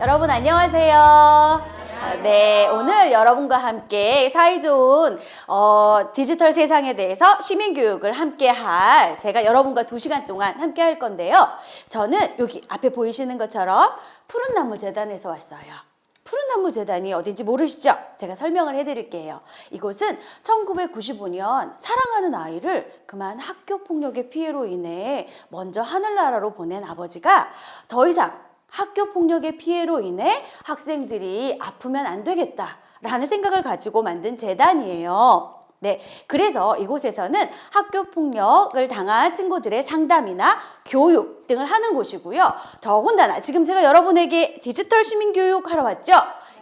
여러분 안녕하세요. 네, 오늘 여러분과 함께 사이좋은 디지털 세상에 대해서 시민교육을 함께 제가 여러분과 2시간 동안 함께 할 건데요. 저는 여기 앞에 보이시는 것처럼 푸른나무 재단에서 왔어요. 푸른나무 재단이 어딘지 모르시죠? 제가 설명을 해드릴게요. 이곳은 1995년 사랑하는 아이를 그만 학교 폭력의 피해로 인해 먼저 하늘나라로 보낸 아버지가 더 이상 학교 폭력의 피해로 인해 학생들이 아프면 안 되겠다라는 생각을 가지고 만든 재단이에요. 네, 그래서 이곳에서는 학교 폭력을 당한 친구들의 상담이나 교육 등을 하는 곳이고요. 더군다나 지금 제가 여러분에게 디지털 시민교육 하러 왔죠?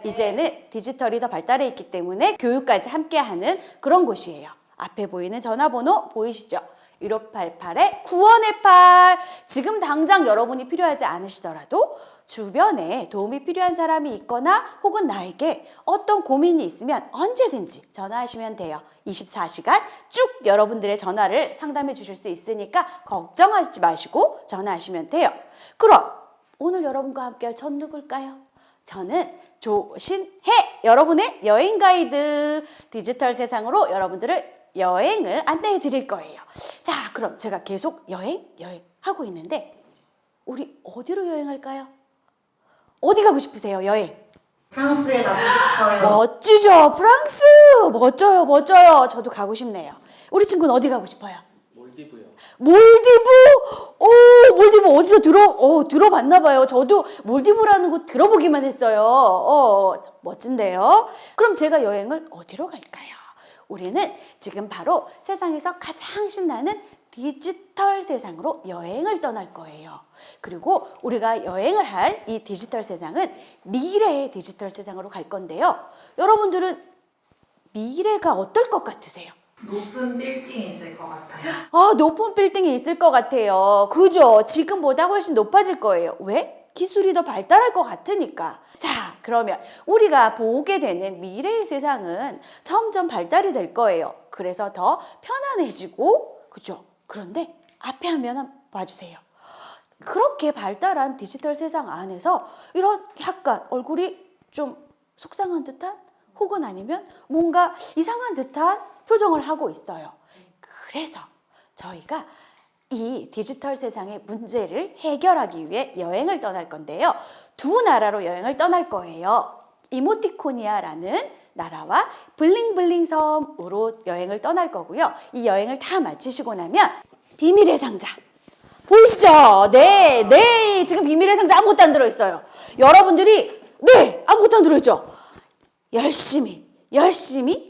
이제는 디지털이 더 발달해 있기 때문에 교육까지 함께하는 그런 곳이에요. 앞에 보이는 전화번호 보이시죠? 1588-9118. 지금 당장 여러분이 필요하지 않으시더라도 주변에 도움이 필요한 사람이 있거나 혹은 나에게 어떤 고민이 있으면 언제든지 전화하시면 돼요. 24시간 쭉 여러분들의 전화를 상담해 주실 수 있으니까 걱정하지 마시고 전화하시면 돼요. 그럼 오늘 여러분과 함께할 전 누굴까요? 저는 조신혜, 여러분의 여행 가이드, 디지털 세상으로 여러분들을 여행을 안내해 드릴 거예요. 자, 그럼 제가 계속 여행 하고 있는데 우리 어디로 여행할까요? 어디 가고 싶으세요, 여행? 프랑스에 가고 싶어요. 멋지죠? 프랑스! 멋져요. 저도 가고 싶네요. 우리 친구는 어디 가고 싶어요? 몰디브요. 몰디브? 몰디브 어디서 들어봤나 봐요. 저도 몰디브라는 곳 들어보기만 했어요. 멋진데요? 그럼 제가 여행을 어디로 갈까요? 우리는 지금 바로 세상에서 가장 신나는 디지털 세상으로 여행을 떠날 거예요. 그리고 우리가 여행을 할 이 디지털 세상은 미래의 디지털 세상으로 갈 건데요. 여러분들은 미래가 어떨 것 같으세요? 높은 빌딩이 있을 것 같아요. 높은 빌딩이 있을 것 같아요. 그죠? 지금보다 훨씬 높아질 거예요. 왜? 기술이 더 발달할 것 같으니까. 자, 그러면 우리가 보게 되는 미래의 세상은 점점 발달이 될 거예요. 그래서 더 편안해지고, 그죠? 그런데 앞에 화면 한번 봐주세요. 그렇게 발달한 디지털 세상 안에서 이런 약간 얼굴이 좀 속상한 듯한 혹은 아니면 뭔가 이상한 듯한 표정을 하고 있어요. 그래서 저희가 이 디지털 세상의 문제를 해결하기 위해 여행을 떠날 건데요. 2 나라로 여행을 떠날 거예요. 이모티코니아라는 나라와 블링블링 섬으로 여행을 떠날 거고요. 이 여행을 다 마치시고 나면 비밀의 상자 보이시죠? 네. 지금 비밀의 상자 아무것도 안 들어있어요. 여러분들이 아무것도 안 들어있죠? 열심히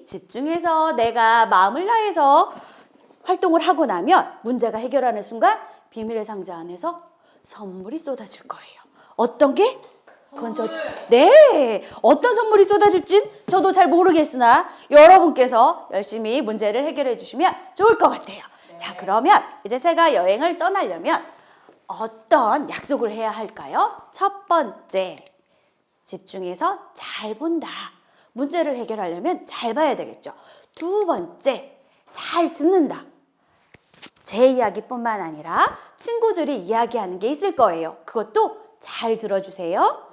집중해서 내가 마음을 다해서 활동을 하고 나면 문제가 해결하는 순간 비밀의 상자 안에서 선물이 쏟아질 거예요. 어떤 게? 그건 어떤 선물이 쏟아질진 저도 잘 모르겠으나 여러분께서 열심히 문제를 해결해 주시면 좋을 것 같아요. 자, 그러면 이제 제가 여행을 떠나려면 어떤 약속을 해야 할까요? 첫 번째, 집중해서 잘 본다. 문제를 해결하려면 잘 봐야 되겠죠. 2 번째, 잘 듣는다. 제 이야기뿐만 아니라 친구들이 이야기하는 게 있을 거예요. 그것도 잘 들어주세요.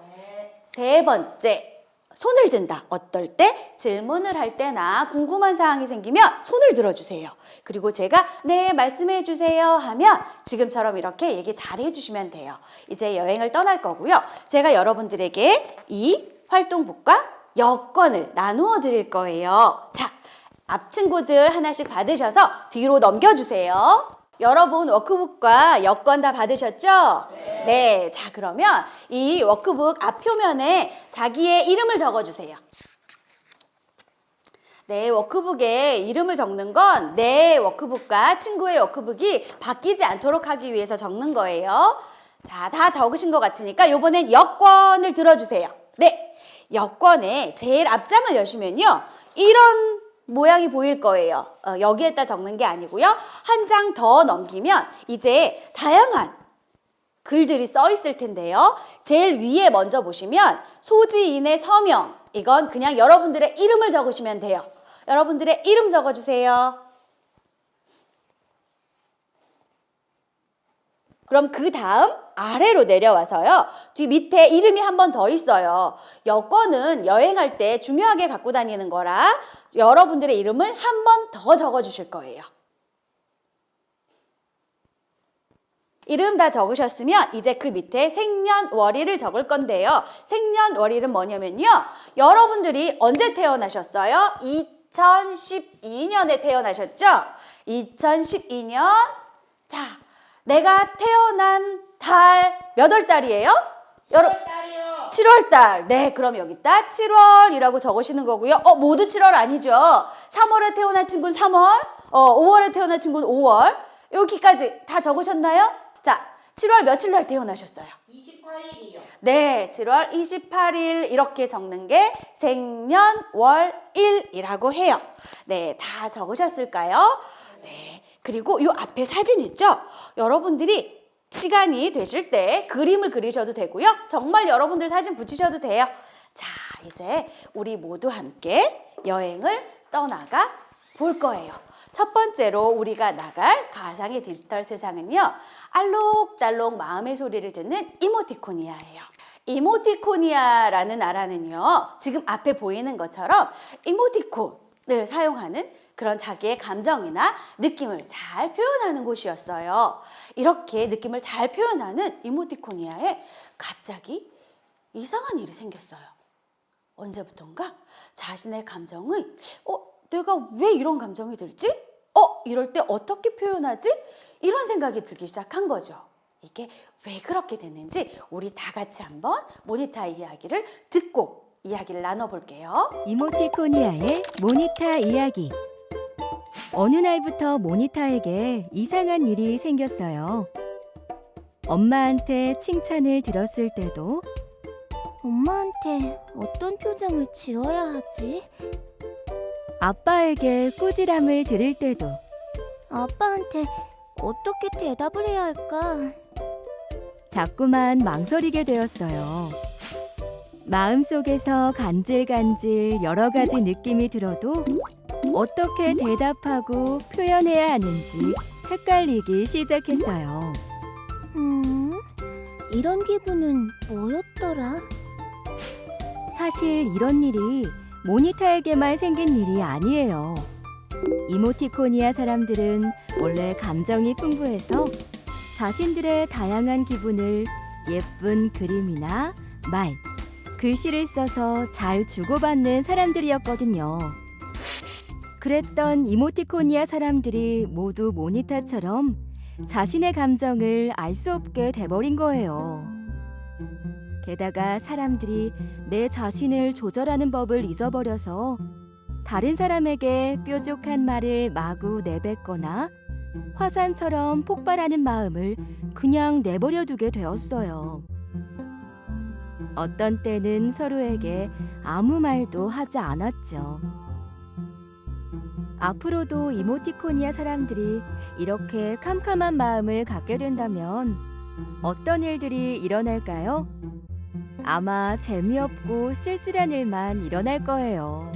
3 번째, 손을 든다. 어떨 때? 질문을 할 때나 궁금한 사항이 생기면 손을 들어주세요. 그리고 제가 네, 말씀해 주세요 하면 지금처럼 이렇게 얘기 잘 해주시면 돼요. 이제 여행을 떠날 거고요. 제가 여러분들에게 이 활동북과 여권을 나누어 드릴 거예요. 자, 앞 친구들 하나씩 받으셔서 뒤로 넘겨주세요. 여러분 워크북과 여권 다 받으셨죠? 네. 자, 그러면 이 워크북 앞표면에 자기의 이름을 적어주세요. 네, 워크북에 이름을 적는 건 내 워크북과 친구의 워크북이 바뀌지 않도록 하기 위해서 적는 거예요. 자, 다 적으신 것 같으니까 이번엔 여권을 들어주세요. 네, 여권의 제일 앞장을 여시면요. 이런 모양이 보일 거예요. 여기에다 적는 게 아니고요. 한 장 더 넘기면 이제 다양한 글들이 써 있을 텐데요. 제일 위에 먼저 보시면 소지인의 서명. 이건 그냥 여러분들의 이름을 적으시면 돼요. 여러분들의 이름 적어주세요. 그럼 그 다음 아래로 내려와서요. 뒤 밑에 이름이 한 번 더 있어요. 여권은 여행할 때 중요하게 갖고 다니는 거라 여러분들의 이름을 한 번 더 적어 주실 거예요. 이름 다 적으셨으면 이제 그 밑에 생년월일을 적을 건데요. 생년월일은 뭐냐면요. 여러분들이 언제 태어나셨어요? 2012년에 태어나셨죠? 2012년. 자, 내가 태어난 달 몇 월 달이에요? 7월달이요. 7월 달. 네, 그럼 여기다 7월이라고 적으시는 거고요. 모두 7월 아니죠? 3월에 태어난 친구는 3월, 5월에 태어난 친구는 5월. 여기까지 다 적으셨나요? 자, 7월 며칠 날 태어나셨어요? 28일이요. 네, 7월 28일 이렇게 적는 게 생년월일이라고 해요. 네, 다 적으셨을까요? 네, 그리고 이 앞에 사진 있죠? 여러분들이 시간이 되실 때 그림을 그리셔도 되고요. 정말 여러분들 사진 붙이셔도 돼요. 자, 이제 우리 모두 함께 여행을 떠나가 볼 거예요. 첫 번째로 우리가 나갈 가상의 디지털 세상은요. 알록달록 마음의 소리를 듣는 이모티코니아예요. 이모티코니아라는 나라는요. 지금 앞에 보이는 것처럼 이모티콘을 사용하는 그런 자기의 감정이나 느낌을 잘 표현하는 곳이었어요. 이렇게 느낌을 잘 표현하는 이모티코니아에 갑자기 이상한 일이 생겼어요. 언제부턴가 자신의 감정을 내가 왜 이런 감정이 들지? 이럴 때 어떻게 표현하지? 이런 생각이 들기 시작한 거죠. 이게 왜 그렇게 됐는지 우리 다 같이 한번 모니타 이야기를 듣고 이야기를 나눠볼게요. 이모티코니아의 모니타 이야기. 어느 날부터 모니타에게 이상한 일이 생겼어요. 엄마한테 칭찬을 들었을 때도 엄마한테 어떤 표정을 지어야 하지? 아빠에게 꾸지람을 들을 때도 아빠한테 어떻게 대답을 해야 할까? 자꾸만 망설이게 되었어요. 마음속에서 간질간질 여러 가지 느낌이 들어도 어떻게 대답하고 표현해야 하는지 헷갈리기 시작했어요. 이런 기분은 뭐였더라? 사실 이런 일이 모니타에게만 생긴 일이 아니에요. 이모티코니아 사람들은 원래 감정이 풍부해서 자신들의 다양한 기분을 예쁜 그림이나 말, 글씨를 써서 잘 주고받는 사람들이었거든요. 그랬던 이모티코니아 사람들이 모두 모니타처럼 자신의 감정을 알 수 없게 돼버린 거예요. 게다가 사람들이 내 자신을 조절하는 법을 잊어버려서 다른 사람에게 뾰족한 말을 마구 내뱉거나 화산처럼 폭발하는 마음을 그냥 내버려 두게 되었어요. 어떤 때는 서로에게 아무 말도 하지 않았죠. 앞으로도 이모티코니아 사람들이 이렇게 캄캄한 마음을 갖게 된다면 어떤 일들이 일어날까요? 아마 재미없고 쓸쓸한 일만 일어날 거예요.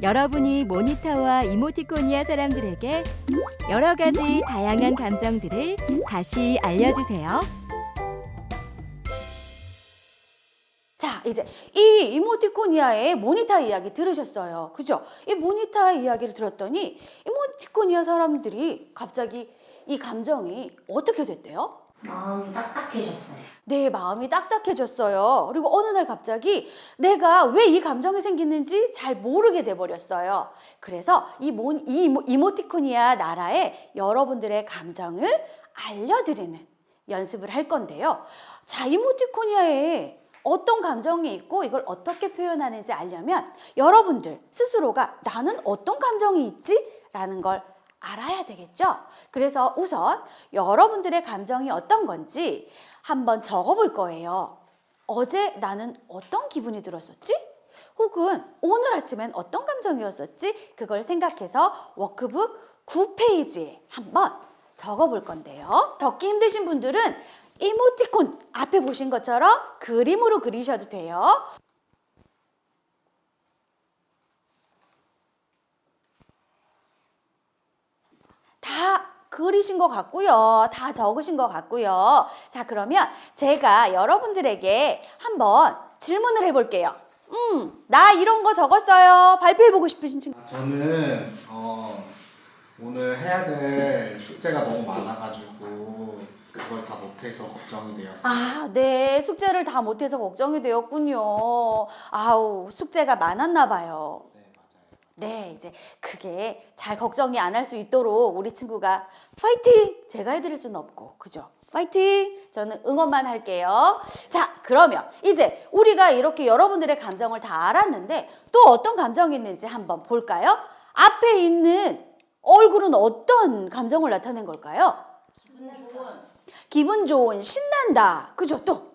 여러분이 모니타와 이모티코니아 사람들에게 여러 가지 다양한 감정들을 다시 알려주세요. 자, 이제 이 이모티코니아의 모니타 이야기 들으셨어요. 그죠? 이 모니타 이야기를 들었더니 이모티코니아 사람들이 갑자기 이 감정이 어떻게 됐대요? 마음이 딱딱해졌어요. 내 마음이 딱딱해졌어요. 그리고 어느 날 갑자기 내가 왜 이 감정이 생기는지 잘 모르게 돼버렸어요. 그래서 이모티코니아 나라에 여러분들의 감정을 알려드리는 연습을 할 건데요. 자, 이모티코니아에 어떤 감정이 있고 이걸 어떻게 표현하는지 알려면 여러분들 스스로가 나는 어떤 감정이 있지? 라는 걸 알아야 되겠죠? 그래서 우선 여러분들의 감정이 어떤 건지 한번 적어볼 거예요. 어제 나는 어떤 기분이 들었었지? 혹은 오늘 아침엔 어떤 감정이었었지? 그걸 생각해서 워크북 9페이지에 한번 적어볼 건데요. 적기 힘드신 분들은 이모티콘 앞에 보신 것처럼 그림으로 그리셔도 돼요. 다 그리신 것 같고요. 다 적으신 것 같고요. 자, 그러면 제가 여러분들에게 한번 질문을 해볼게요. 나 이런 거 적었어요. 발표해보고 싶으신 친구. 저는 오늘 해야 될 숙제가 너무 많아가지고 그걸 다 못해서 걱정이 되었어요. 아, 네. 숙제를 다 못해서 걱정이 되었군요. 아우, 숙제가 많았나 봐요. 네, 맞아요. 네, 이제 그게 잘 걱정이 안 할 수 있도록 우리 친구가 파이팅! 제가 해드릴 수는 없고, 그죠? 파이팅! 저는 응원만 할게요. 자, 그러면 이제 우리가 이렇게 여러분들의 감정을 다 알았는데 또 어떤 감정이 있는지 한번 볼까요? 앞에 있는 얼굴은 어떤 감정을 나타낸 걸까요? 기분 좋은, 신난다. 그죠? 또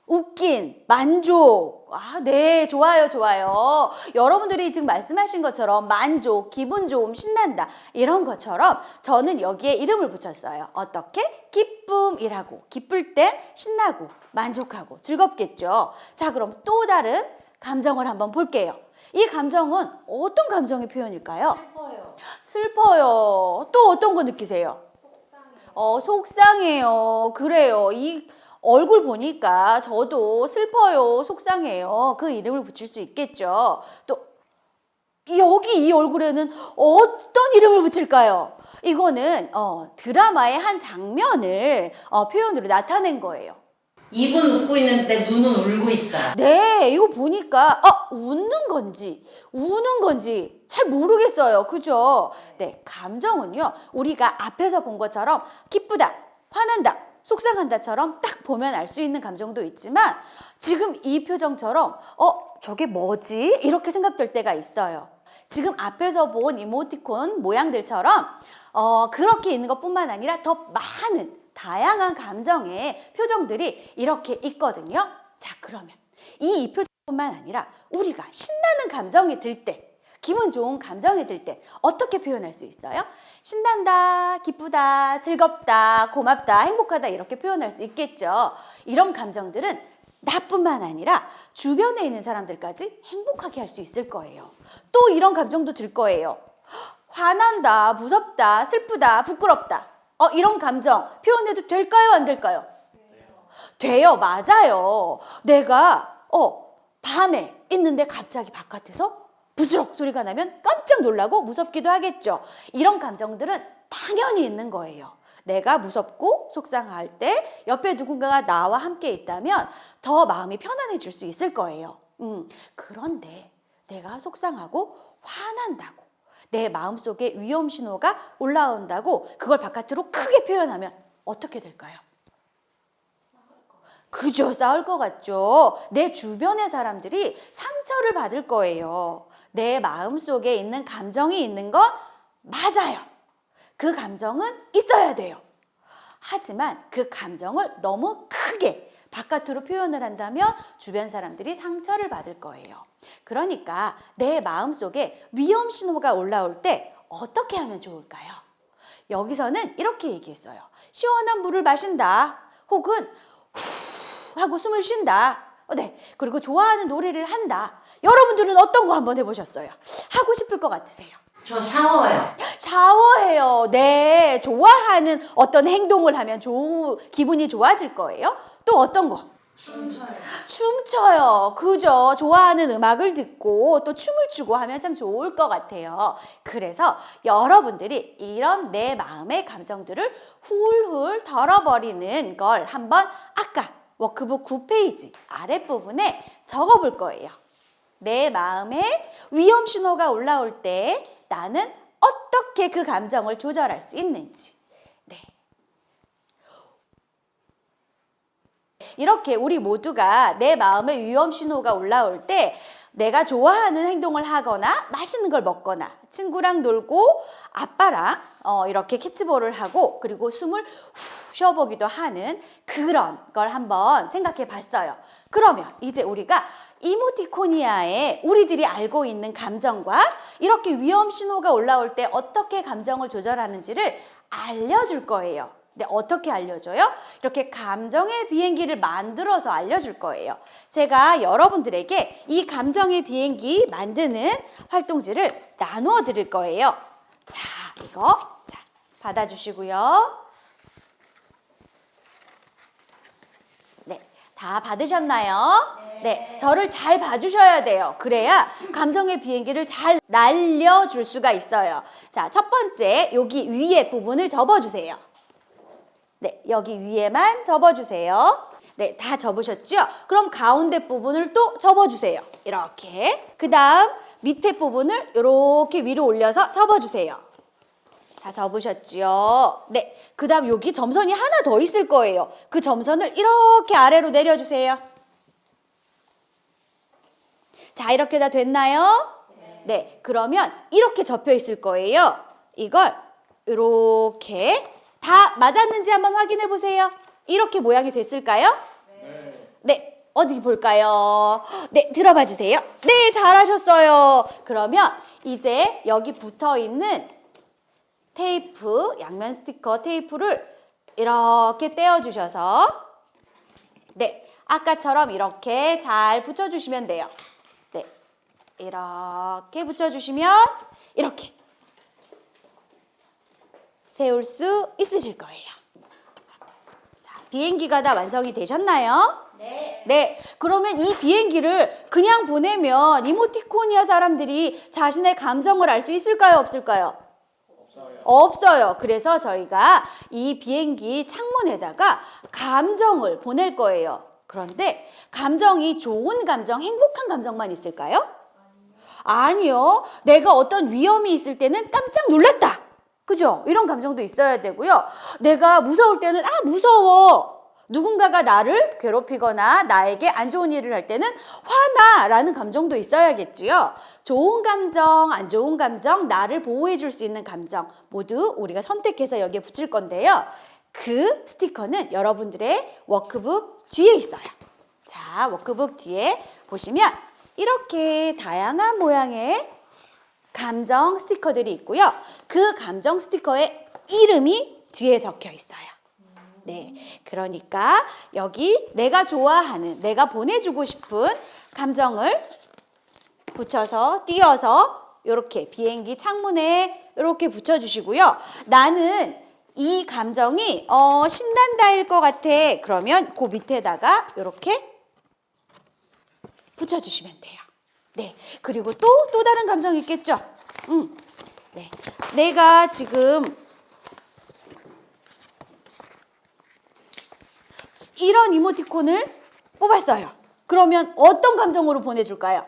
웃긴, 만족. 아, 네, 좋아요, 좋아요. 여러분들이 지금 말씀하신 것처럼 만족, 기분 좋음, 신난다. 이런 것처럼 저는 여기에 이름을 붙였어요. 어떻게? 기쁨이라고. 기쁠 땐 신나고, 만족하고, 즐겁겠죠. 자, 그럼 또 다른 감정을 한번 볼게요. 이 감정은 어떤 감정의 표현일까요? 슬퍼요. 또 어떤 거 느끼세요? 속상해요. 그래요. 이 얼굴 보니까 저도 슬퍼요, 속상해요. 그 이름을 붙일 수 있겠죠. 또 여기 이 얼굴에는 어떤 이름을 붙일까요? 이거는 드라마의 한 장면을 표현으로 나타낸 거예요. 입은 웃고 있는데 눈은 울고 있어요. 네, 이거 보니까 웃는 건지 잘 모르겠어요. 그죠? 네, 감정은요. 우리가 앞에서 본 것처럼 기쁘다, 화난다, 속상한다처럼 딱 보면 알 수 있는 감정도 있지만 지금 이 표정처럼 저게 뭐지? 이렇게 생각될 때가 있어요. 지금 앞에서 본 이모티콘 모양들처럼 그렇게 있는 것뿐만 아니라 더 많은 다양한 감정의 표정들이 이렇게 있거든요. 자, 그러면 이 표정뿐만 아니라 우리가 신나는 감정이 들 때, 기분 좋은 감정이 들 때 어떻게 표현할 수 있어요? 신난다, 기쁘다, 즐겁다, 고맙다, 행복하다 이렇게 표현할 수 있겠죠. 이런 감정들은 나뿐만 아니라 주변에 있는 사람들까지 행복하게 할 수 있을 거예요. 또 이런 감정도 들 거예요. 화난다, 무섭다, 슬프다, 부끄럽다. 이런 감정 표현해도 될까요? 안 될까요? 돼요. 맞아요. 내가 밤에 있는데 갑자기 바깥에서 부스럭 소리가 나면 깜짝 놀라고 무섭기도 하겠죠. 이런 감정들은 당연히 있는 거예요. 내가 무섭고 속상할 때 옆에 누군가가 나와 함께 있다면 더 마음이 편안해질 수 있을 거예요. 그런데 내가 속상하고 화난다고 내 마음속에 위험 신호가 올라온다고 그걸 바깥으로 크게 표현하면 어떻게 될까요? 그죠? 싸울 것 같죠? 내 주변의 사람들이 상처를 받을 거예요. 내 마음속에 있는 감정이 있는 건 맞아요. 그 감정은 있어야 돼요. 하지만 그 감정을 너무 크게 바깥으로 표현을 한다면 주변 사람들이 상처를 받을 거예요. 그러니까 내 마음속에 위험 신호가 올라올 때 어떻게 하면 좋을까요? 여기서는 이렇게 얘기했어요. 시원한 물을 마신다. 혹은 후 하고 숨을 쉰다. 네. 그리고 좋아하는 노래를 한다. 여러분들은 어떤 거 한번 해보셨어요? 하고 싶을 것 같으세요? 저 샤워요. 샤워해요. 네. 좋아하는 어떤 행동을 하면 기분이 좋아질 거예요. 또 어떤 거? 춤춰요. 그죠? 좋아하는 음악을 듣고 또 춤을 추고 하면 참 좋을 것 같아요. 그래서 여러분들이 이런 내 마음의 감정들을 훌훌 덜어버리는 걸 한번 아까 워크북 9페이지 아랫부분에 적어볼 거예요. 내 마음에 위험 신호가 올라올 때 나는 어떻게 그 감정을 조절할 수 있는지. 네. 이렇게 우리 모두가 내 마음에 위험 신호가 올라올 때 내가 좋아하는 행동을 하거나 맛있는 걸 먹거나 친구랑 놀고 아빠랑 이렇게 캐치볼을 하고 그리고 숨을 후 쉬어보기도 하는 그런 걸 한번 생각해 봤어요. 그러면 이제 우리가 이모티코니아에 우리들이 알고 있는 감정과 이렇게 위험 신호가 올라올 때 어떻게 감정을 조절하는지를 알려줄 거예요. 네, 어떻게 알려줘요? 이렇게 감정의 비행기를 만들어서 알려줄 거예요. 제가 여러분들에게 이 감정의 비행기 만드는 활동지를 나누어 드릴 거예요. 자, 이거. 자, 받아주시고요. 네, 다 받으셨나요? 네, 저를 잘 봐주셔야 돼요. 그래야 감정의 비행기를 잘 날려줄 수가 있어요. 자, 첫 번째, 여기 위에 부분을 접어주세요. 네, 여기 위에만 접어주세요. 네, 다 접으셨죠? 그럼 가운데 부분을 또 접어주세요. 이렇게. 그 다음 밑에 부분을 이렇게 위로 올려서 접어주세요. 다 접으셨죠? 네, 그 다음 여기 점선이 하나 더 있을 거예요. 그 점선을 이렇게 아래로 내려주세요. 자, 이렇게 다 됐나요? 네, 그러면 이렇게 접혀 있을 거예요. 이걸 이렇게 다 맞았는지 한번 확인해 보세요. 이렇게 모양이 됐을까요? 네, 어디 볼까요? 네, 들어봐 주세요. 네, 잘하셨어요. 그러면 이제 여기 붙어 있는 테이프, 양면 스티커 테이프를 이렇게 떼어주셔서 네, 아까처럼 이렇게 잘 붙여주시면 돼요. 네, 이렇게 붙여주시면 이렇게 세울 수 있으실 거예요. 자, 비행기가 다 완성이 되셨나요? 네. 네, 그러면 이 비행기를 그냥 보내면 이모티콘이야 사람들이 자신의 감정을 알 수 있을까요? 없을까요? 없어요. 그래서 저희가 이 비행기 창문에다가 감정을 보낼 거예요. 그런데 감정이 좋은 감정, 행복한 감정만 있을까요? 아니요. 내가 어떤 위험이 있을 때는 깜짝 놀랐다. 그죠? 이런 감정도 있어야 되고요. 내가 무서울 때는 무서워. 누군가가 나를 괴롭히거나 나에게 안 좋은 일을 할 때는 화나라는 감정도 있어야겠지요. 좋은 감정, 안 좋은 감정, 나를 보호해 줄 수 있는 감정 모두 우리가 선택해서 여기에 붙일 건데요. 그 스티커는 여러분들의 워크북 뒤에 있어요. 자, 워크북 뒤에 보시면 이렇게 다양한 모양의 감정 스티커들이 있고요. 그 감정 스티커의 이름이 뒤에 적혀 있어요. 네, 그러니까 여기 내가 좋아하는, 내가 보내주고 싶은 감정을 붙여서 띄어서 이렇게 비행기 창문에 이렇게 붙여주시고요. 나는 이 감정이 신난다일 것 같아. 그러면 그 밑에다가 이렇게 붙여주시면 돼요. 네, 그리고 또 다른 감정이 있겠죠? 네, 내가 지금 이런 이모티콘을 뽑았어요. 그러면 어떤 감정으로 보내줄까요?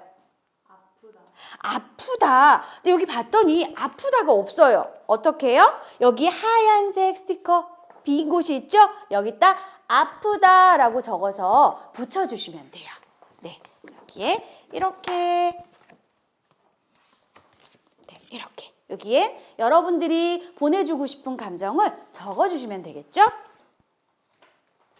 아프다. 근데 여기 봤더니 아프다가 없어요. 어떻게 해요? 여기 하얀색 스티커 빈 곳이 있죠? 여기다 아프다라고 적어서 붙여주시면 돼요. 네, 여기에 이렇게 이렇게 여기에 여러분들이 보내주고 싶은 감정을 적어주시면 되겠죠?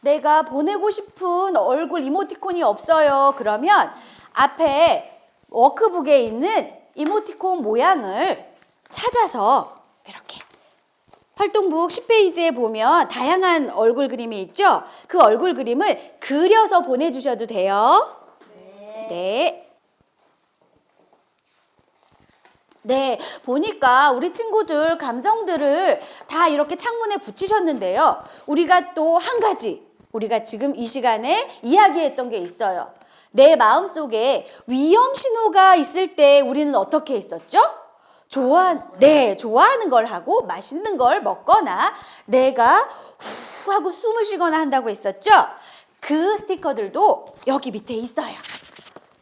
내가 보내고 싶은 얼굴 이모티콘이 없어요. 그러면 앞에 워크북에 있는 이모티콘 모양을 찾아서 이렇게 활동북 10페이지에 보면 다양한 얼굴 그림이 있죠? 그 얼굴 그림을 그려서 보내주셔도 돼요. 네. 네, 보니까 우리 친구들 감정들을 다 이렇게 창문에 붙이셨는데요. 우리가 또 한 가지, 우리가 지금 이 시간에 이야기했던 게 있어요. 내 마음속에 위험 신호가 있을 때 우리는 어떻게 했었죠? 좋아하는 걸 하고 맛있는 걸 먹거나 내가 후 하고 숨을 쉬거나 한다고 했었죠? 그 스티커들도 여기 밑에 있어요.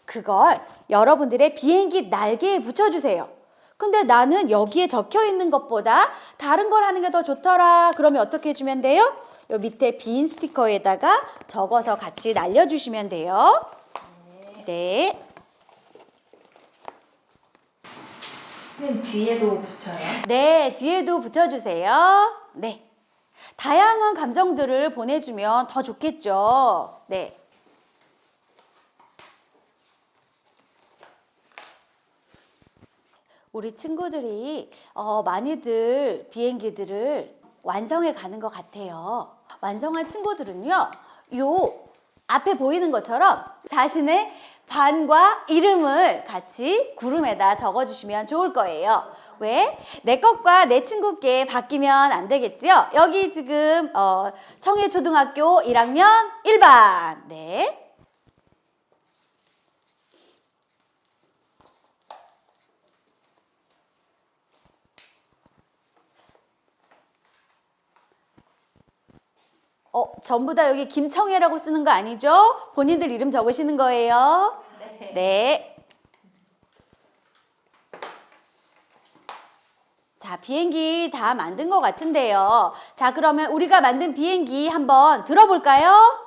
그걸 여러분들의 비행기 날개에 붙여주세요. 근데 나는 여기에 적혀 있는 것보다 다른 걸 하는 게 더 좋더라. 그러면 어떻게 해주면 돼요? 요 밑에 빈 스티커에다가 적어서 같이 날려주시면 돼요. 네. 선생님 뒤에도 붙여요? 네, 뒤에도 붙여주세요. 네. 다양한 감정들을 보내주면 더 좋겠죠. 네. 우리 친구들이 많이들 비행기들을 완성해 가는 것 같아요. 완성한 친구들은요, 요 앞에 보이는 것처럼 자신의 반과 이름을 같이 구름에다 적어주시면 좋을 거예요. 왜? 내 것과 내 친구 게 바뀌면 안 되겠지요? 여기 지금 청해초등학교 1학년 1반. 네. 전부 다 여기 김청혜라고 쓰는 거 아니죠? 본인들 이름 적으시는 거예요? 네. 자, 비행기 다 만든 것 같은데요. 자, 그러면 우리가 만든 비행기 한번 들어볼까요?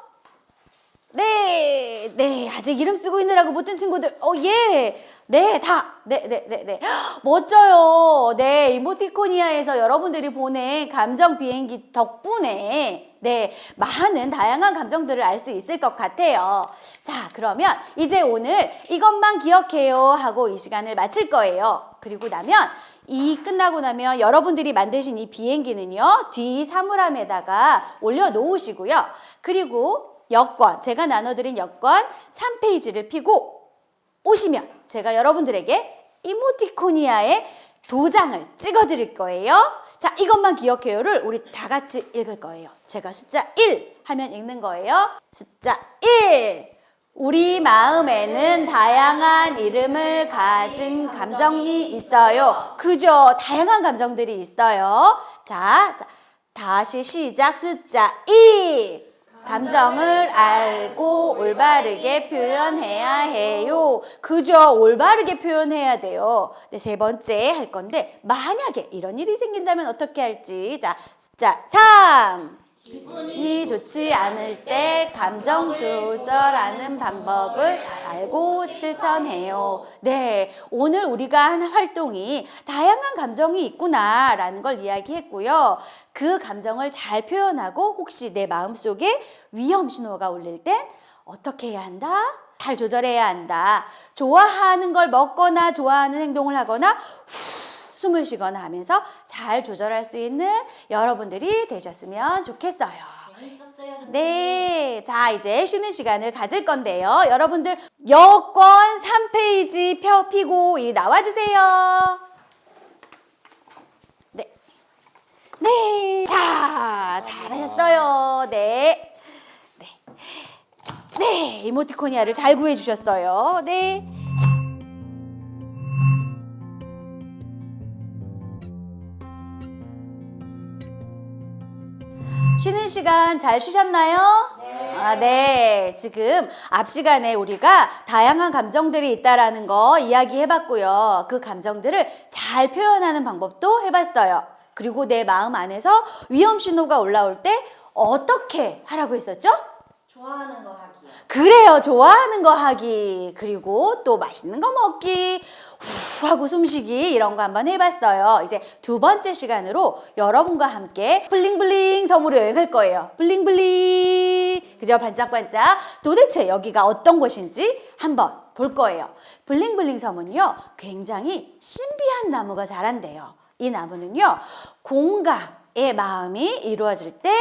네, 네, 아직 이름 쓰고 있느라고 못된 친구들, 예, 네, 네, 멋져요. 네, 이모티코니아에서 여러분들이 보낸 감정 비행기 덕분에, 네, 많은 다양한 감정들을 알 수 있을 것 같아요. 자, 그러면 이제 오늘 이것만 기억해요 하고 이 시간을 마칠 거예요. 그리고 나면 끝나고 나면 여러분들이 만드신 이 비행기는요, 뒤 사물함에다가 올려놓으시고요. 그리고 여권, 제가 나눠드린 여권 3페이지를 펴고 오시면 제가 여러분들에게 이모티코니아의 도장을 찍어드릴 거예요. 자, 이것만 기억해요를 우리 다 같이 읽을 거예요. 제가 숫자 1 하면 읽는 거예요. 숫자 1. 우리 마음에는 다양한 이름을 가진 감정이 있어요. 그죠? 다양한 감정들이 있어요. 자, 다시 시작. 숫자 2. 감정을 알고 올바르게 표현해야 해요. 그죠? 올바르게 표현해야 돼요. 네, 세 번째 할 건데 만약에 이런 일이 생긴다면 어떻게 할지. 자, 숫자 3. 기분이 좋지 않을 때 감정 조절하는 방법을 알고 실천해요. 네, 오늘 우리가 한 활동이 다양한 감정이 있구나라는 걸 이야기했고요. 그 감정을 잘 표현하고 혹시 내 마음속에 위험 신호가 울릴 땐 어떻게 해야 한다? 잘 조절해야 한다. 좋아하는 걸 먹거나 좋아하는 행동을 하거나 숨을 쉬거나 하면서 잘 조절할 수 있는 여러분들이 되셨으면 좋겠어요. 재밌었어요. 네, 자 이제 쉬는 시간을 가질 건데요. 여러분들 여권 3페이지 펴고 이리 나와주세요. 네, 네, 자 잘하셨어요. 네, 네, 네, 이모티코니아를 잘 구해주셨어요. 네. 쉬는 시간 잘 쉬셨나요? 네. 네. 지금 앞 시간에 우리가 다양한 감정들이 있다라는 거 이야기해봤고요. 그 감정들을 잘 표현하는 방법도 해봤어요. 그리고 내 마음 안에서 위험 신호가 올라올 때 어떻게 하라고 했었죠? 좋아하는 거 하기. 그래요. 좋아하는 거 하기. 그리고 또 맛있는 거 먹기. 후 하고 숨쉬기 이런 거 한번 해봤어요. 이제 두 번째 시간으로 여러분과 함께 블링블링 섬으로 여행할 거예요. 블링블링. 그죠? 반짝반짝. 도대체 여기가 어떤 곳인지 한번 볼 거예요. 블링블링 섬은요. 굉장히 신비한 나무가 자란대요. 이 나무는요. 공감의 마음이 이루어질 때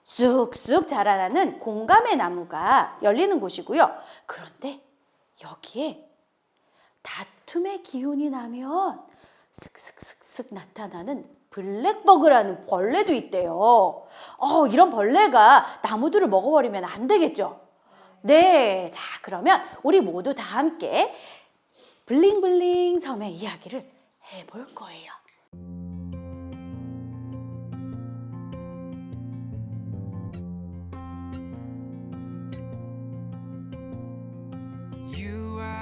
쑥쑥 자라나는 공감의 나무가 열리는 곳이고요. 그런데 여기에 다툼의 기운이 나면 슥슥슥슥 나타나는 블랙버그라는 벌레도 있대요. 이런 벌레가 나무들을 먹어버리면 안 되겠죠? 네, 자 그러면 우리 모두 다 함께 블링블링 섬의 이야기를 해볼 거예요.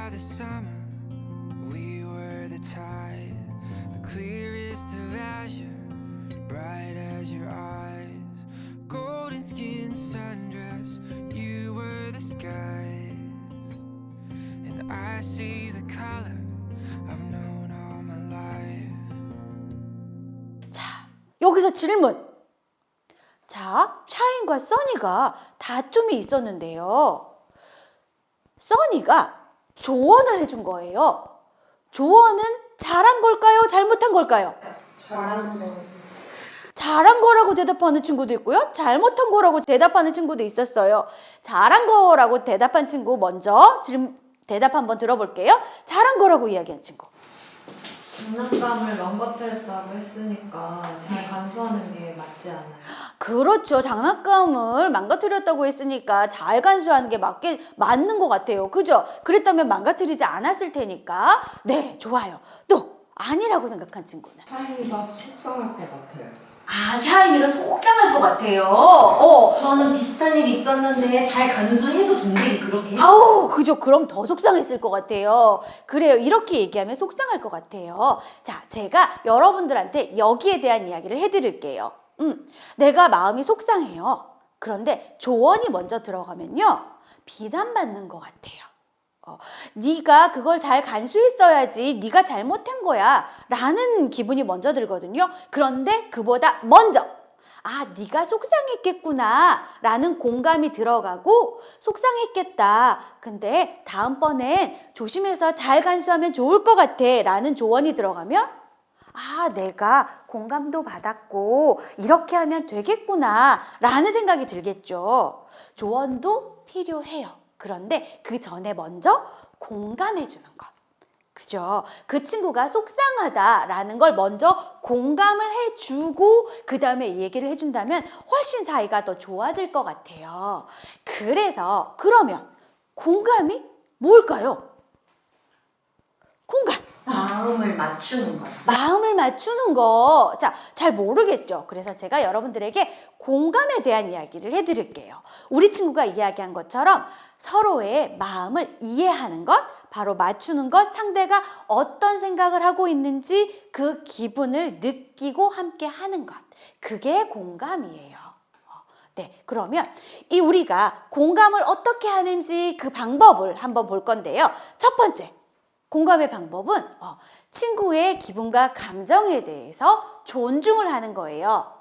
The summer, we were the tide, the clearest of azure, bright as your eyes, golden skin sundress, you were the skies, and I see the color I've known all my life. 자, 여기서 질문. 자, 샤인과 써니가 다툼이 있었는데요. 써니가 조언을 해준 거예요. 조언은 잘한 걸까요? 잘못한 걸까요? 잘한 거라고 대답하는 친구도 있고요. 잘못한 거라고 대답하는 친구도 있었어요. 잘한 거라고 대답한 친구 먼저 대답 한번 들어볼게요. 잘한 거라고 이야기한 친구. 장난감을 망가뜨렸다고 했으니까 잘 간수하는 게 맞지 않아요? 그렇죠. 장난감을 망가뜨렸다고 했으니까 잘 간수하는 게 맞는 것 같아요. 그죠? 그랬다면 망가뜨리지 않았을 테니까. 네, 좋아요. 또 아니라고 생각한 친구는? 샤이니가 속상할 것 같아요. 아, 샤이니가 속상할 것 같아요. 저는 비슷한 일이 있었는데 잘 간수해도 동생이 그렇게 했어요. 아우, 그죠. 그럼 더 속상했을 것 같아요. 그래요. 이렇게 얘기하면 속상할 것 같아요. 자, 제가 여러분들한테 여기에 대한 이야기를 해드릴게요. 내가 마음이 속상해요. 그런데 조언이 먼저 들어가면요, 비난받는 것 같아요. 네가 그걸 잘 간수했어야지, 네가 잘못한 거야 라는 기분이 먼저 들거든요. 그런데 그보다 먼저 네가 속상했겠구나 라는 공감이 들어가고, 속상했겠다, 근데 다음번엔 조심해서 잘 간수하면 좋을 것 같아 라는 조언이 들어가면 내가 공감도 받았고 이렇게 하면 되겠구나 라는 생각이 들겠죠. 조언도 필요해요. 그런데 그 전에 먼저 공감해 주는 것. 그죠? 그 친구가 속상하다라는 걸 먼저 공감을 해주고 그 다음에 얘기를 해준다면 훨씬 사이가 더 좋아질 것 같아요. 그래서 그러면 공감이 뭘까요? 공감. 마음을 맞추는 거예요. 마음을 맞추는 거. 자, 잘 모르겠죠. 그래서 제가 여러분들에게 공감에 대한 이야기를 해드릴게요. 우리 친구가 이야기한 것처럼 서로의 마음을 이해하는 것, 바로 맞추는 것, 상대가 어떤 생각을 하고 있는지 그 기분을 느끼고 함께 하는 것. 그게 공감이에요. 네, 그러면 우리가 공감을 어떻게 하는지 그 방법을 한번 볼 건데요. 첫 번째, 공감의 방법은 친구의 기분과 감정에 대해서 존중을 하는 거예요.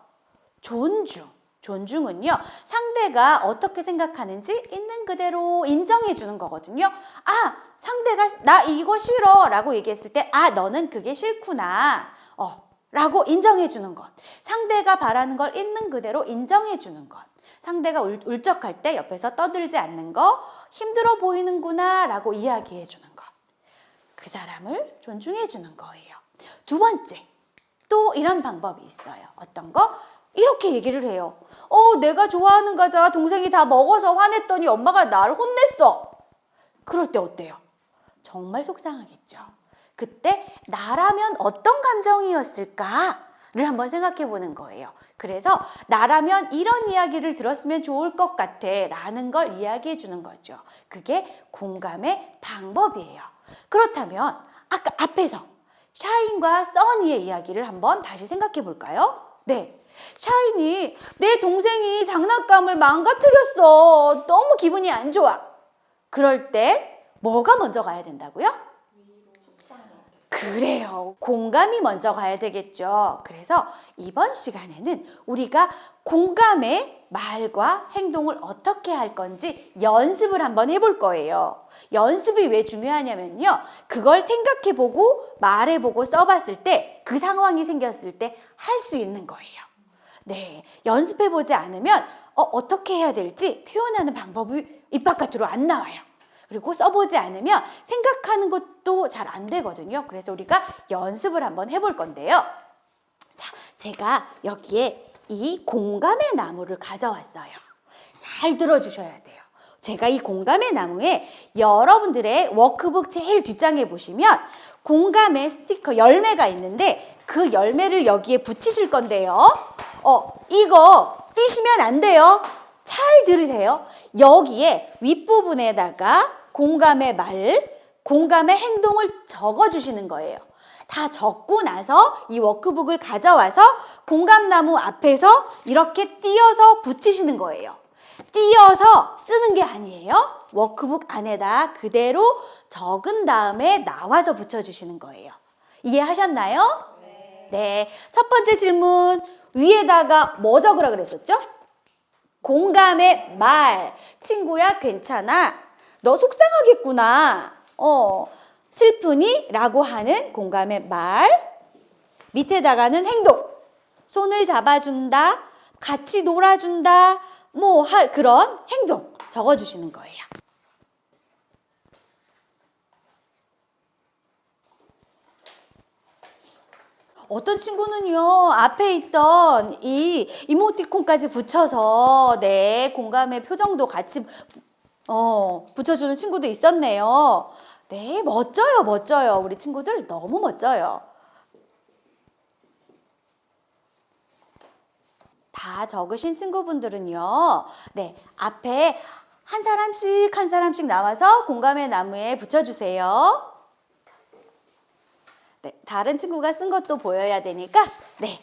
존중은요, 상대가 어떻게 생각하는지 있는 그대로 인정해 주는 거거든요. 상대가 나 이거 싫어 라고 얘기했을 때 너는 그게 싫구나 라고 인정해 주는 것. 상대가 바라는 걸 있는 그대로 인정해 주는 것. 상대가 울적할 때 옆에서 떠들지 않는 거, 힘들어 보이는구나 라고 이야기해 주는 것. 그 사람을 존중해 주는 거예요. 두 번째, 또 이런 방법이 있어요. 어떤 거? 이렇게 얘기를 해요. 내가 좋아하는 과자 동생이 다 먹어서 화냈더니 엄마가 나를 혼냈어. 그럴 때 어때요? 정말 속상하겠죠. 그때 나라면 어떤 감정이었을까를 한번 생각해 보는 거예요. 그래서 나라면 이런 이야기를 들었으면 좋을 것 같아 라는 걸 이야기해 주는 거죠. 그게 공감의 방법이에요. 그렇다면 아까 앞에서 샤인과 써니의 이야기를 한번 다시 생각해 볼까요? 네, 샤인이 내 동생이 장난감을 망가뜨렸어. 너무 기분이 안 좋아. 그럴 때 뭐가 먼저 가야 된다고요? 그래요. 공감이 먼저 가야 되겠죠. 그래서 이번 시간에는 우리가 공감의 말과 행동을 어떻게 할 건지 연습을 한번 해볼 거예요. 연습이 왜 중요하냐면요, 그걸 생각해보고 말해보고 써봤을 때 그 상황이 생겼을 때 할 수 있는 거예요. 네, 연습해보지 않으면 어떻게 해야 될지 표현하는 방법이 입 바깥으로 안 나와요. 그리고 써보지 않으면 생각하는 것도 잘 안 되거든요. 그래서 우리가 연습을 한번 해볼 건데요. 자, 제가 여기에 이 공감의 나무를 가져왔어요. 잘 들어주셔야 돼요. 제가 이 공감의 나무에 여러분들의 워크북 제일 뒷장에 보시면 공감의 스티커 열매가 있는데 그 열매를 여기에 붙이실 건데요. 이거 띄시면 안 돼요. 잘 들으세요. 여기에 윗부분에다가 공감의 말, 공감의 행동을 적어주시는 거예요. 다 적고 나서 이 워크북을 가져와서 공감나무 앞에서 이렇게 띄어서 붙이시는 거예요. 띄어서 쓰는 게 아니에요. 워크북 안에다 그대로 적은 다음에 나와서 붙여주시는 거예요. 이해하셨나요? 네. 첫 번째 질문, 위에다가 뭐 적으라 그랬었죠? 공감의 말. 친구야, 괜찮아. 너 속상하겠구나. 슬프니? 라고 하는 공감의 말. 밑에다가는 행동. 손을 잡아준다. 같이 놀아준다. 그런 행동 적어주시는 거예요. 어떤 친구는요, 앞에 있던 이 이모티콘까지 붙여서, 네, 공감의 표정도 같이, 붙여주는 친구도 있었네요. 네, 멋져요, 멋져요. 우리 친구들 너무 멋져요. 다 적으신 친구분들은요, 네, 앞에 한 사람씩 나와서 공감의 나무에 붙여주세요. 네, 다른 친구가 쓴 것도 보여야 되니까, 네.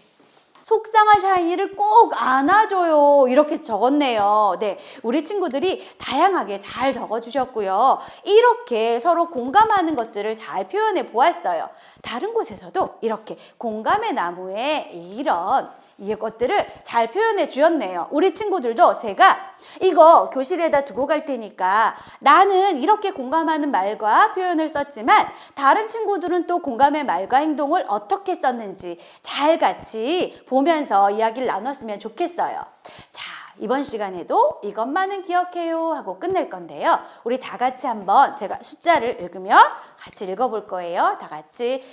속상한 샤이니를 꼭 안아줘요. 이렇게 적었네요. 네, 우리 친구들이 다양하게 잘 적어주셨고요. 이렇게 서로 공감하는 것들을 잘 표현해 보았어요. 다른 곳에서도 이렇게 공감의 나무에 이것들을 잘 표현해 주었네요. 우리 친구들도 제가 이거 교실에다 두고 갈 테니까 나는 이렇게 공감하는 말과 표현을 썼지만 다른 친구들은 또 공감의 말과 행동을 어떻게 썼는지 잘 같이 보면서 이야기를 나눴으면 좋겠어요. 자, 이번 시간에도 이것만은 기억해요 하고 끝낼 건데요. 우리 다 같이 한번 제가 숫자를 읽으며 같이 읽어볼 거예요. 다 같이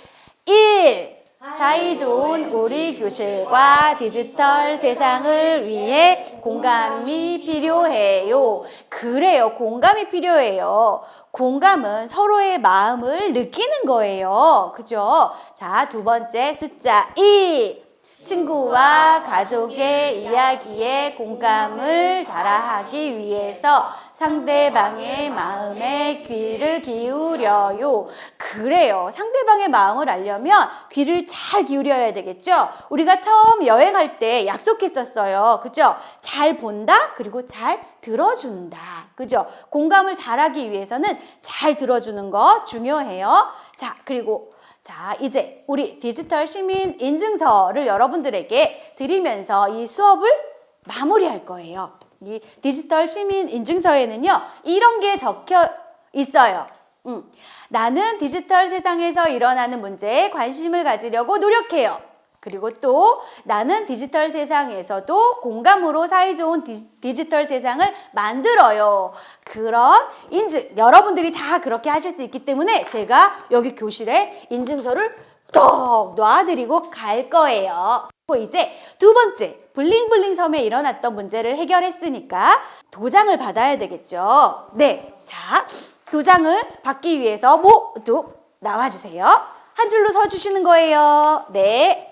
1. 사이좋은 우리 교실과 디지털 세상을 위해 공감이 필요해요. 그래요. 공감이 필요해요. 공감은 서로의 마음을 느끼는 거예요. 그죠? 자, 두 번째 숫자 2. 친구와 가족의 이야기에 공감을 자라하기 위해서 상대방의 마음에 귀를 기울여요. 그래요. 상대방의 마음을 알려면 귀를 잘 기울여야 되겠죠? 우리가 처음 여행할 때 약속했었어요. 그죠? 잘 본다, 그리고 잘 들어준다. 그죠? 공감을 잘하기 위해서는 잘 들어주는 거 중요해요. 자, 그리고 이제 우리 디지털 시민 인증서를 여러분들에게 드리면서 이 수업을 마무리할 거예요. 이 디지털 시민 인증서에는요, 이런 게 적혀 있어요. 나는 디지털 세상에서 일어나는 문제에 관심을 가지려고 노력해요. 그리고 또 나는 디지털 세상에서도 공감으로 사이좋은 디지털 세상을 만들어요. 그런 인증, 여러분들이 다 그렇게 하실 수 있기 때문에 제가 여기 교실에 인증서를 톡 놔드리고 갈 거예요. 이제 두 번째, 블링블링 섬에 일어났던 문제를 해결했으니까 도장을 받아야 되겠죠. 네, 자, 도장을 받기 위해서 모두 나와주세요. 한 줄로 서주시는 거예요. 네.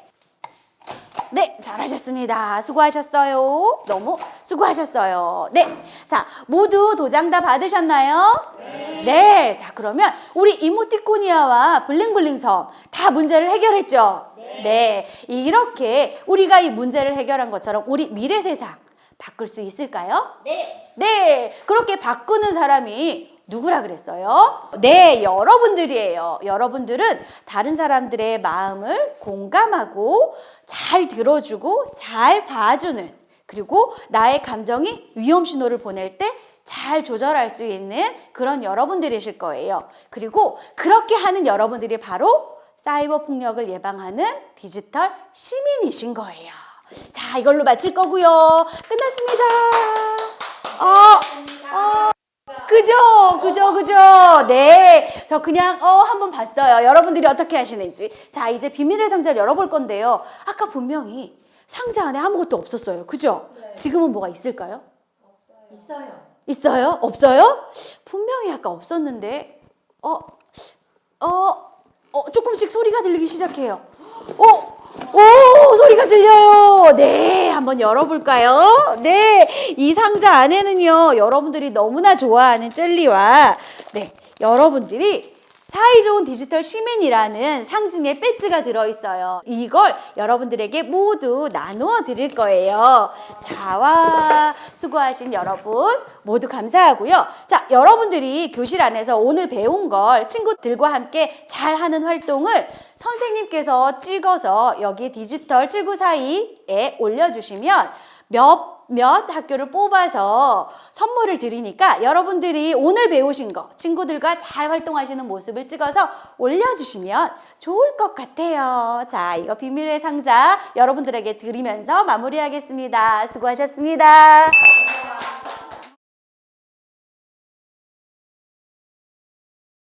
네, 잘하셨습니다. 수고하셨어요. 너무 수고하셨어요. 네, 자, 모두 도장 다 받으셨나요? 네. 자, 그러면 우리 이모티코니아와 블링블링 섬 다 문제를 해결했죠? 네. 이렇게 우리가 이 문제를 해결한 것처럼 우리 미래 세상 바꿀 수 있을까요? 네. 네, 그렇게 바꾸는 사람이 누구라 그랬어요? 네, 여러분들이에요. 여러분들은 다른 사람들의 마음을 공감하고 잘 들어주고 잘 봐주는, 그리고 나의 감정이 위험 신호를 보낼 때 잘 조절할 수 있는 그런 여러분들이실 거예요. 그리고 그렇게 하는 여러분들이 바로 사이버 폭력을 예방하는 디지털 시민이신 거예요. 자, 이걸로 마칠 거고요. 끝났습니다. 그죠. 네. 저 그냥, 한번 봤어요. 여러분들이 어떻게 하시는지. 자, 이제 비밀의 상자를 열어볼 건데요. 아까 분명히 상자 안에 아무것도 없었어요. 그죠? 네. 지금은 뭐가 있을까요? 있어요. 있어요? 없어요? 분명히 아까 없었는데, 조금씩 소리가 들리기 시작해요. 오, 소리가 들려요. 네, 한번 열어볼까요? 네, 이 상자 안에는요, 여러분들이 너무나 좋아하는 젤리와, 네, 여러분들이 사이좋은 디지털 시민이라는 상징의 배지가 들어있어요. 이걸 여러분들에게 모두 나누어 드릴 거예요. 자, 와, 수고하신 여러분 모두 감사하고요. 자, 여러분들이 교실 안에서 오늘 배운 걸 친구들과 함께 잘하는 활동을 선생님께서 찍어서 여기 디지털 7942에 올려주시면 몇 학교를 뽑아서 선물을 드리니까 여러분들이 오늘 배우신 거 친구들과 잘 활동하시는 모습을 찍어서 올려주시면 좋을 것 같아요. 자, 이거 비밀의 상자 여러분들에게 드리면서 마무리하겠습니다. 수고하셨습니다.